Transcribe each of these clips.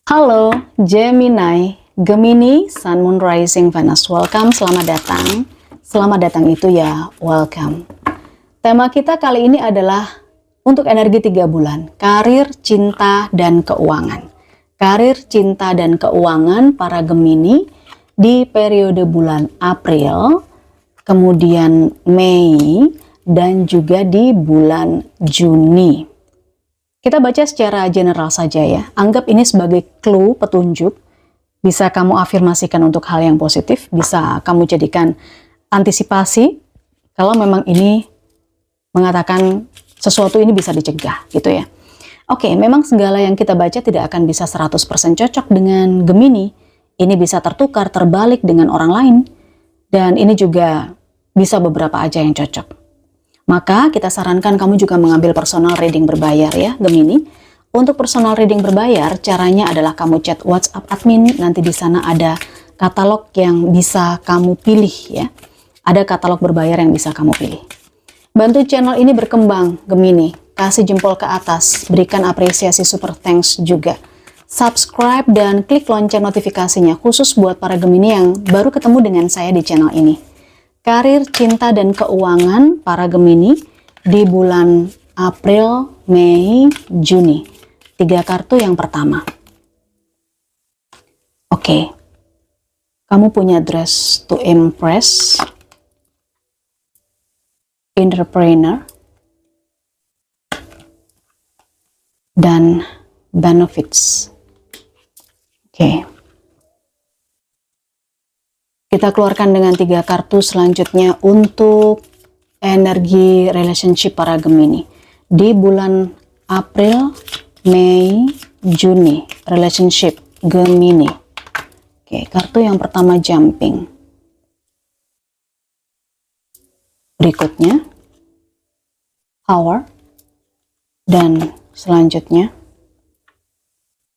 Halo Gemini, Gemini, Sun, Moon, Rising, Venus, welcome, selamat datang. Selamat datang itu ya, welcome. Tema kita kali ini adalah untuk energi 3 bulan, karir, cinta, dan keuangan. Karir, cinta, dan keuangan para Gemini di periode bulan April, kemudian Mei, dan juga di bulan Juni. Kita baca secara general saja ya. Anggap ini sebagai clue, petunjuk. Bisa kamu afirmasikan untuk hal yang positif. Bisa kamu jadikan antisipasi. Kalau memang ini mengatakan sesuatu ini bisa dicegah gitu ya. Oke, memang segala yang kita baca tidak akan bisa 100% cocok dengan Gemini. Ini bisa tertukar, terbalik dengan orang lain. Dan ini juga bisa beberapa aja yang cocok. Maka kita sarankan kamu juga mengambil personal reading berbayar ya Gemini. Untuk personal reading berbayar, caranya adalah kamu chat WhatsApp admin, nanti di sana ada katalog yang bisa kamu pilih ya. Ada katalog berbayar yang bisa kamu pilih. Bantu channel ini berkembang Gemini, kasih jempol ke atas, berikan apresiasi super thanks juga. Subscribe dan klik lonceng notifikasinya khusus buat para Gemini yang baru ketemu dengan saya di channel ini. Karir, cinta, dan keuangan para Gemini di bulan April, Mei, Juni. 3 kartu yang pertama. Oke. Kamu punya dress to impress. Entrepreneur. Dan benefits. Oke. Kita keluarkan dengan 3 kartu selanjutnya untuk energi relationship para Gemini. Di bulan April, Mei, Juni, relationship Gemini. Oke, kartu yang pertama jumping. Berikutnya, power. Dan selanjutnya,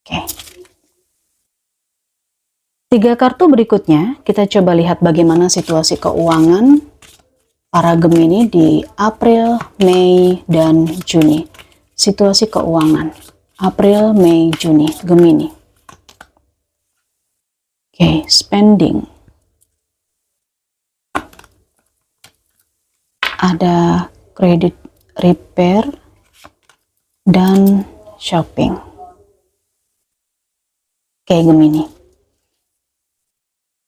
oke. 3 kartu berikutnya, kita coba lihat bagaimana situasi keuangan para Gemini di April, Mei, dan Juni. Situasi keuangan, April, Mei, Juni, Gemini. Oke, spending. Ada credit repair dan shopping. Oke, Gemini.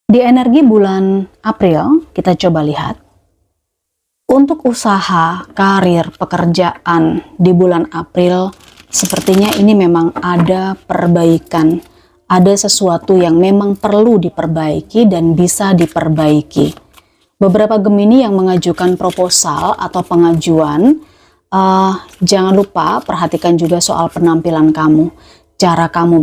Di energi bulan April, kita coba lihat. Untuk usaha, karir, pekerjaan di bulan April, sepertinya ini memang ada perbaikan. Ada sesuatu yang memang perlu diperbaiki dan bisa diperbaiki. Beberapa Gemini yang mengajukan proposal atau pengajuan, jangan lupa perhatikan juga soal penampilan kamu. Cara kamu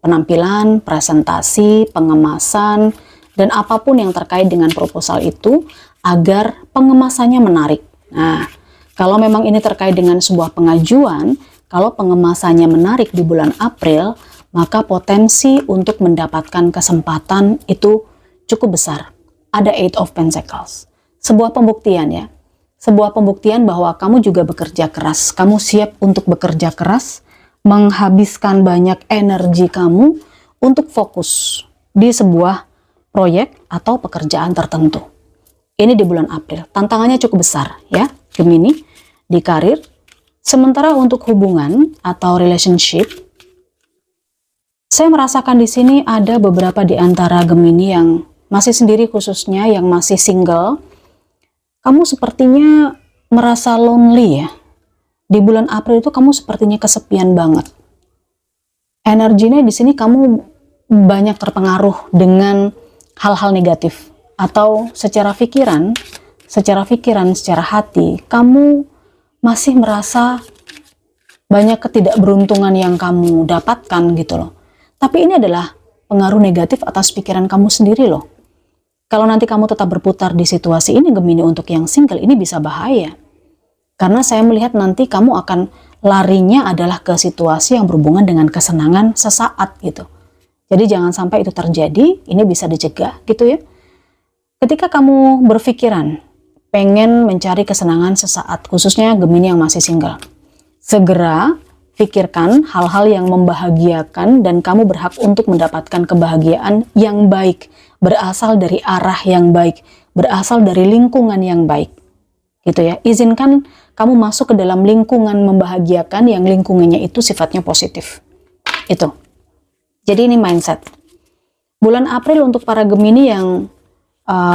penampilan, presentasi, pengemasan, dan apapun yang terkait dengan proposal itu agar pengemasannya menarik. Nah, kalau memang ini terkait dengan sebuah pengajuan, kalau pengemasannya menarik di bulan April, maka potensi untuk mendapatkan kesempatan itu cukup besar. Ada 8 of Pentacles. Sebuah pembuktian ya. Sebuah pembuktian bahwa kamu juga bekerja keras. Kamu siap untuk bekerja keras, menghabiskan banyak energi kamu untuk fokus di sebuah proyek atau pekerjaan tertentu. Ini di bulan April. Tantangannya cukup besar ya, Gemini, di karir. Sementara untuk hubungan atau relationship, saya merasakan di sini ada beberapa di antara Gemini yang masih sendiri, khususnya yang masih single. Kamu sepertinya merasa lonely ya. Di bulan April itu kamu sepertinya kesepian banget. Energinya di sini kamu banyak terpengaruh dengan hal-hal negatif. Atau secara pikiran, secara hati, kamu masih merasa banyak ketidakberuntungan yang kamu dapatkan gitu loh. Tapi ini adalah pengaruh negatif atas pikiran kamu sendiri loh. Kalau nanti kamu tetap berputar di situasi ini, Gemini, untuk yang single, ini bisa bahaya. Karena saya melihat nanti kamu akan larinya adalah ke situasi yang berhubungan dengan kesenangan sesaat gitu. Jadi jangan sampai itu terjadi, ini bisa dicegah gitu ya. Ketika kamu berpikiran pengen mencari kesenangan sesaat, khususnya Gemini yang masih single, segera Pikirkan hal-hal yang membahagiakan dan kamu berhak untuk mendapatkan kebahagiaan yang baik, berasal dari arah yang baik, berasal dari lingkungan yang baik. Gitu ya. Izinkan kamu masuk ke dalam lingkungan membahagiakan yang lingkungannya itu sifatnya positif. Itu. Jadi ini mindset. Bulan April untuk para Gemini yang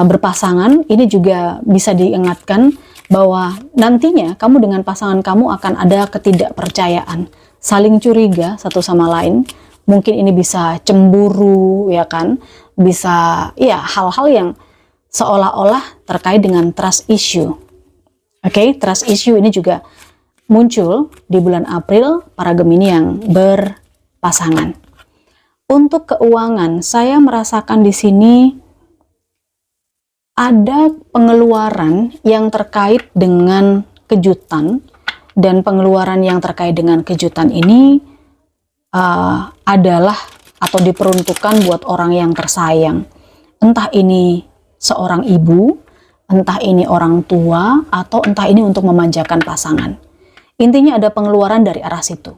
berpasangan, ini juga bisa diingatkan bahwa nantinya kamu dengan pasangan kamu akan ada ketidakpercayaan, saling curiga satu sama lain. Mungkin ini bisa cemburu, ya kan? Bisa, ya, hal-hal yang seolah-olah terkait dengan trust issue. Oke, trust issue ini juga muncul di bulan April para Gemini yang berpasangan. Untuk keuangan, saya merasakan di sini ada pengeluaran yang terkait dengan kejutan, dan pengeluaran yang terkait dengan kejutan ini adalah atau diperuntukkan buat orang yang tersayang. Entah ini seorang ibu, entah ini orang tua, atau entah ini untuk memanjakan pasangan. Intinya ada pengeluaran dari arah situ.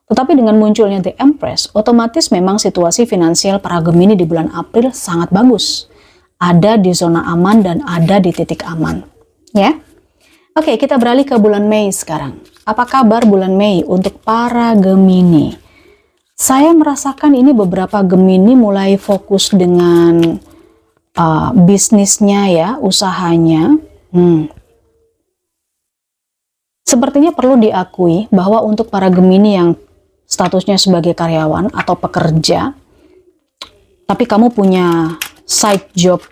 Tetapi dengan munculnya The Empress, otomatis memang situasi finansial para Gemini di bulan April sangat bagus. Ada di zona aman dan ada di titik aman. Ya. Oke, kita beralih ke bulan Mei sekarang. Apa kabar bulan Mei untuk para Gemini? Saya merasakan ini beberapa Gemini mulai fokus dengan bisnisnya ya, usahanya. Sepertinya perlu diakui bahwa untuk para Gemini yang statusnya sebagai karyawan atau pekerja, tapi kamu punya side job,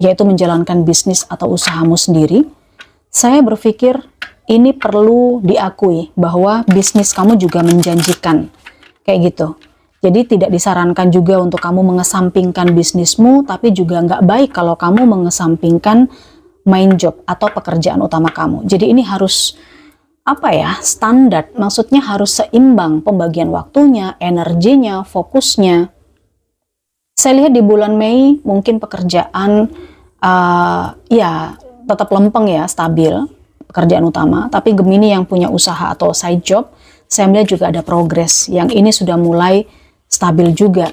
yaitu menjalankan bisnis atau usahamu sendiri, saya berpikir ini perlu diakui bahwa bisnis kamu juga menjanjikan, kayak gitu. Jadi tidak disarankan juga untuk kamu mengesampingkan bisnismu, tapi juga nggak baik kalau kamu mengesampingkan main job atau pekerjaan utama kamu. Jadi ini harus standar, maksudnya harus seimbang pembagian waktunya, energinya, fokusnya. Saya lihat di bulan Mei mungkin pekerjaan tetap lempeng ya, stabil pekerjaan utama, tapi Gemini yang punya usaha atau side job, saya melihat juga ada progres yang ini sudah mulai stabil juga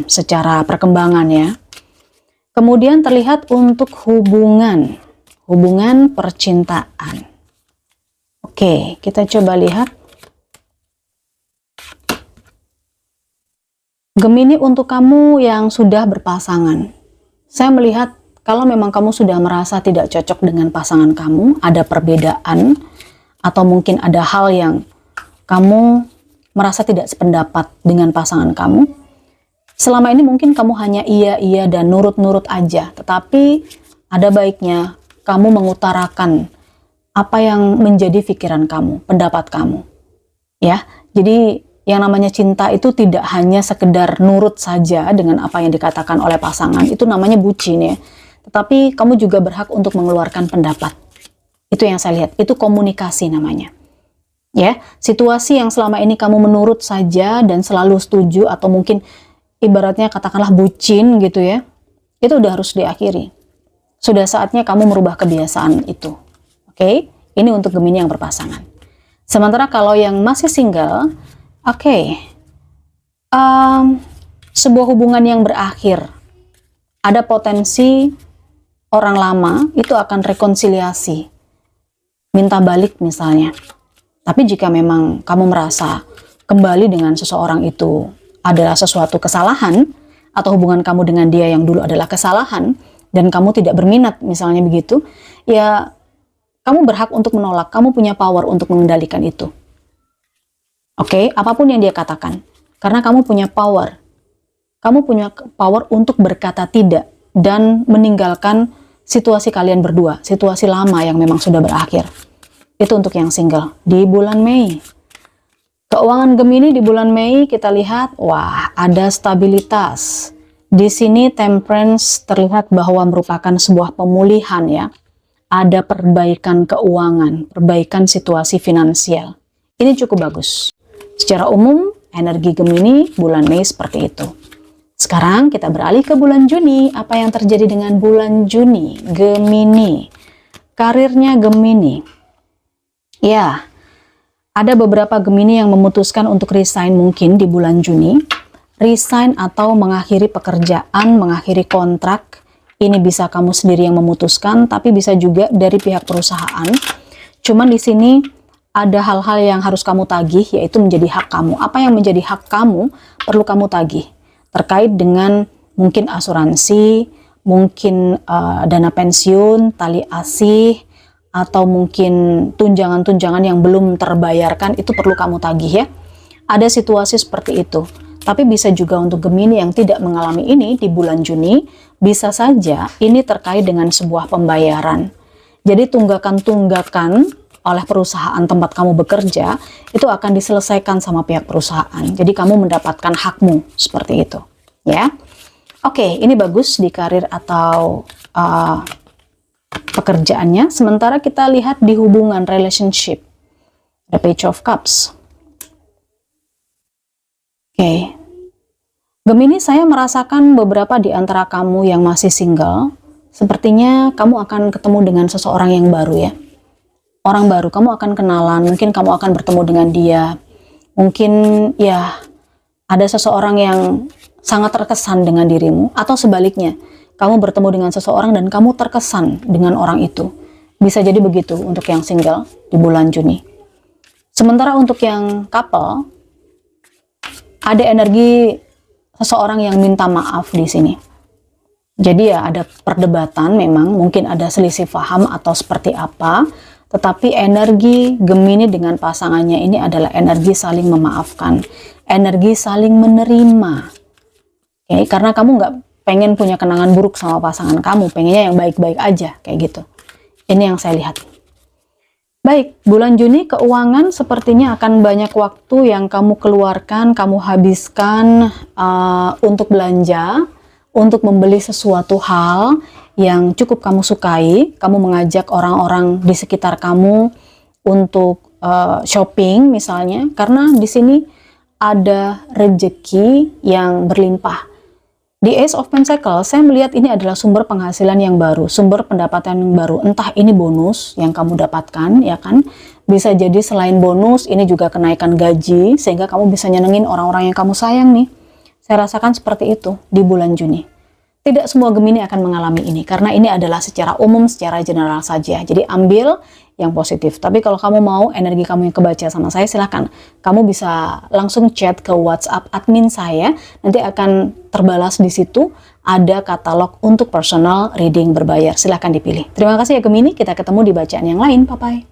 secara perkembangan ya. Kemudian terlihat untuk hubungan percintaan. Oke, kita coba lihat. Gemini untuk kamu yang sudah berpasangan, saya melihat kalau memang kamu sudah merasa tidak cocok dengan pasangan kamu, ada perbedaan, atau mungkin ada hal yang kamu merasa tidak sependapat dengan pasangan kamu, selama ini mungkin kamu hanya iya dan nurut-nurut aja, tetapi ada baiknya kamu mengutarakan apa yang menjadi pikiran kamu, pendapat kamu. Ya, jadi yang namanya cinta itu tidak hanya sekedar nurut saja dengan apa yang dikatakan oleh pasangan, itu namanya bucin ya. Tetapi kamu juga berhak untuk mengeluarkan pendapat. Itu yang saya lihat, itu komunikasi namanya. Ya, situasi yang selama ini kamu menurut saja dan selalu setuju atau mungkin ibaratnya katakanlah bucin gitu ya, itu udah harus diakhiri. Sudah saatnya kamu merubah kebiasaan itu. Oke, ini untuk Gemini yang berpasangan. Sementara kalau yang masih single, sebuah hubungan yang berakhir, ada potensi orang lama itu akan rekonsiliasi, minta balik misalnya. Tapi jika memang kamu merasa kembali dengan seseorang itu adalah sesuatu kesalahan, atau hubungan kamu dengan dia yang dulu adalah kesalahan, dan kamu tidak berminat misalnya begitu, ya kamu berhak untuk menolak, kamu punya power untuk mengendalikan itu. Oke, apapun yang dia katakan, karena kamu punya power. Kamu punya power untuk berkata tidak dan meninggalkan situasi kalian berdua, situasi lama yang memang sudah berakhir. Itu untuk yang single di bulan Mei. Keuangan Gemini di bulan Mei kita lihat, wah, ada stabilitas. Di sini Temperance terlihat bahwa merupakan sebuah pemulihan ya. Ada perbaikan keuangan, perbaikan situasi finansial. Ini cukup bagus. Secara umum, energi Gemini bulan Mei seperti itu. Sekarang kita beralih ke bulan Juni. Apa yang terjadi dengan bulan Juni? Gemini. Karirnya Gemini. Ya, Ada beberapa Gemini yang memutuskan untuk resign mungkin di bulan Juni. Resign atau mengakhiri pekerjaan, mengakhiri kontrak. Ini bisa kamu sendiri yang memutuskan, tapi bisa juga dari pihak perusahaan. Cuman di sini ada hal-hal yang harus kamu tagih, yaitu menjadi hak kamu. Apa yang menjadi hak kamu perlu kamu tagih. Terkait dengan mungkin asuransi, mungkin dana pensiun, tali asih, atau mungkin tunjangan-tunjangan yang belum terbayarkan, itu perlu kamu tagih ya. Ada situasi seperti itu. Tapi bisa juga untuk Gemini yang tidak mengalami ini di bulan Juni, bisa saja ini terkait dengan sebuah pembayaran. Jadi tunggakan-tunggakan oleh perusahaan tempat kamu bekerja, itu akan diselesaikan sama pihak perusahaan. Jadi kamu mendapatkan hakmu, seperti itu. Ya, oke, ini bagus di karir atau pekerjaannya. Sementara kita lihat di hubungan relationship, the Page of Cups. Oke, Gemini, saya merasakan beberapa di antara kamu yang masih single, sepertinya kamu akan ketemu dengan seseorang yang baru ya. Orang baru, kamu akan kenalan, mungkin kamu akan bertemu dengan dia. Mungkin ya, ada seseorang yang sangat terkesan dengan dirimu, atau sebaliknya, kamu bertemu dengan seseorang dan kamu terkesan dengan orang itu. Bisa jadi begitu untuk yang single di bulan Juni. Sementara untuk yang couple, ada energi seseorang yang minta maaf di sini. Jadi ya ada perdebatan memang, mungkin ada selisih paham atau seperti apa, tetapi energi Gemini dengan pasangannya ini adalah energi saling memaafkan, energi saling menerima. Oke, karena kamu nggak pengen punya kenangan buruk sama pasangan kamu, pengennya yang baik-baik aja, kayak gitu. Ini yang saya lihat. Baik, bulan Juni keuangan sepertinya akan banyak waktu yang kamu keluarkan, kamu habiskan untuk belanja, untuk membeli sesuatu hal yang cukup kamu sukai. Kamu mengajak orang-orang di sekitar kamu untuk shopping misalnya, karena di sini ada rezeki yang berlimpah. Di Ace of Pentacles, saya melihat ini adalah sumber penghasilan yang baru, sumber pendapatan yang baru. Entah ini bonus yang kamu dapatkan, ya kan? Bisa jadi selain bonus, ini juga kenaikan gaji, sehingga kamu bisa nyenengin orang-orang yang kamu sayang nih. Saya rasakan seperti itu di bulan Juni. Tidak semua Gemini akan mengalami ini, karena ini adalah secara umum, secara general saja. Jadi ambil yang positif. Tapi kalau kamu mau energi kamu yang kebaca sama saya, silakan. Kamu bisa langsung chat ke WhatsApp admin saya. Nanti akan terbalas di situ. Ada katalog untuk personal reading berbayar. Silakan dipilih. Terima kasih ya Gemini. Kita ketemu di bacaan yang lain. Bye-bye.